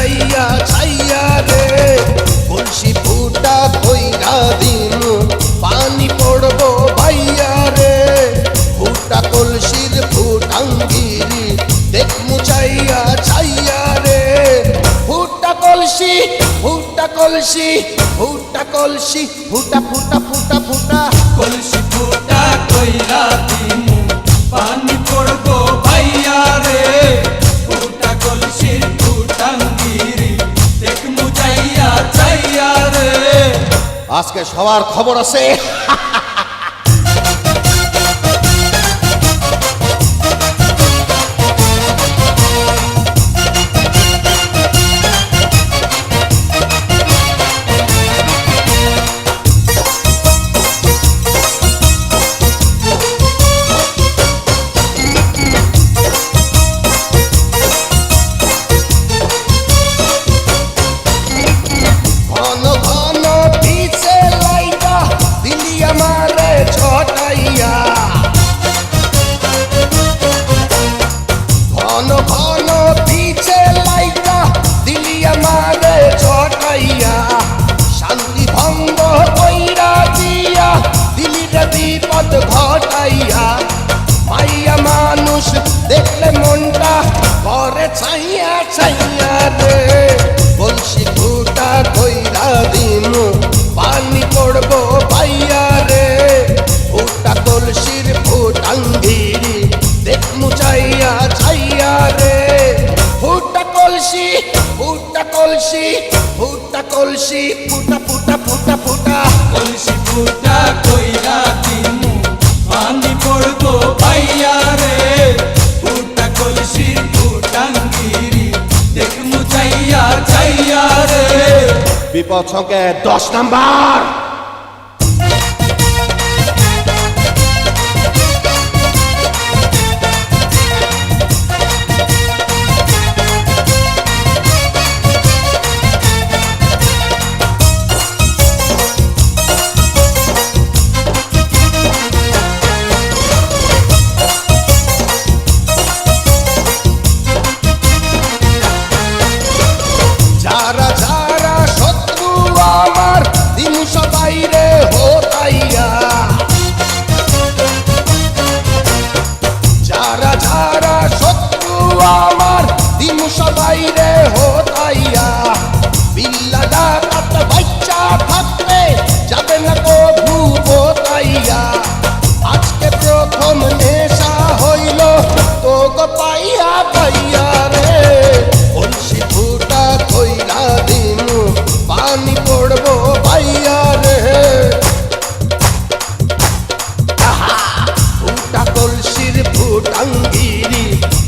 মুচাইয়া ছাইয়া রে কলসি ফুটা কইরা দিমু পানি পড়বো ভাইয়া রে ফুটা কলসির ফুটাঙ্গিরি দেখ মুচাইয়া ছাইয়া রে ফুটা কলসি ফুটা কলসি ফুটা কলসি ফুটা ফুটা ফুটা ফুটা কলসি ফুটা কইরা দিমু পানি পড়বো ভাইয়া রে ফুটা কলসির ফুটাঙ্গিরি দেখ মুচাইয়া চাইয়া রে। আজকে সবার খবর আছে। ঘন ঘন পিছে লাইটা দিলি আমারে ছটাইয়া ঘন ঘন পিছে লাইটা দিলি আমারে ছটাইয়া শান্তি ভঙ্গ কইরা দিয়া দিলি রে বিপদ ঘটাইয়া মাইয়া মানুষ দেখলে মনটা করে ছাইয়া ছাইয়া রে কলসি ফুটা কইরা দিমু পানি পড়বো ভাইয়া রে ফুটা কলসির ফুটাঙ্গিরি দেখ মুচাইয়া ছাইয়া রে ফুটা কলসি ফুটা কলসি ফুটা কলসি ফুটা ফুটা ফুটা ফুটা কলসি ফুটা কইরা দিমু পানি পড়বো ভাইয়া রে ফুটা কলসির ফুটাঙ্গিরি দেখ মুচাইয়া চাইয়া রে। বিপদ সংকেত 10 নাম্বার। যারা যারা শত্রু আমার দিন সবাই রে হতাইয়া যারা যারা শত্রু আমার দিন সবাই রে হতাইয়া বিল্লা ডাকাত বাচ্চা থাকতে যাবে না কভু হতাইয়া আজকে প্রথম নেশা হইল তো গো পাইয়া পাইয়া রে কলসি ফুটা কইরা দিমু পানি পড়বো ভাইয়া রে ফুটা কলসির ফুটাঙ্গিরি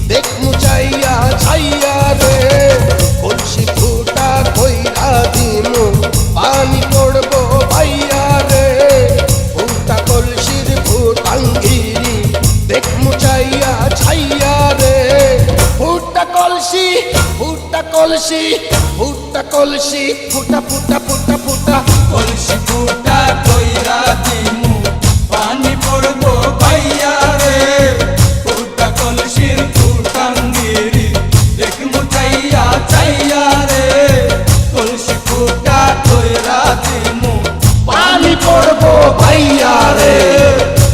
দেখ মুচাইয়া ছাইয়া রে কলসি ফুটা কইরা দিমু পানি পড়বো ভাইয়া রে ফুটা কলসির ফুটাঙ্গিরি দেখ মুচাইয়া ছাইয়া রে ফুটা কলসি ফুটা কলসি ফুটা কলসি ফুটা ফুটা ফুটা ফুটা কলসি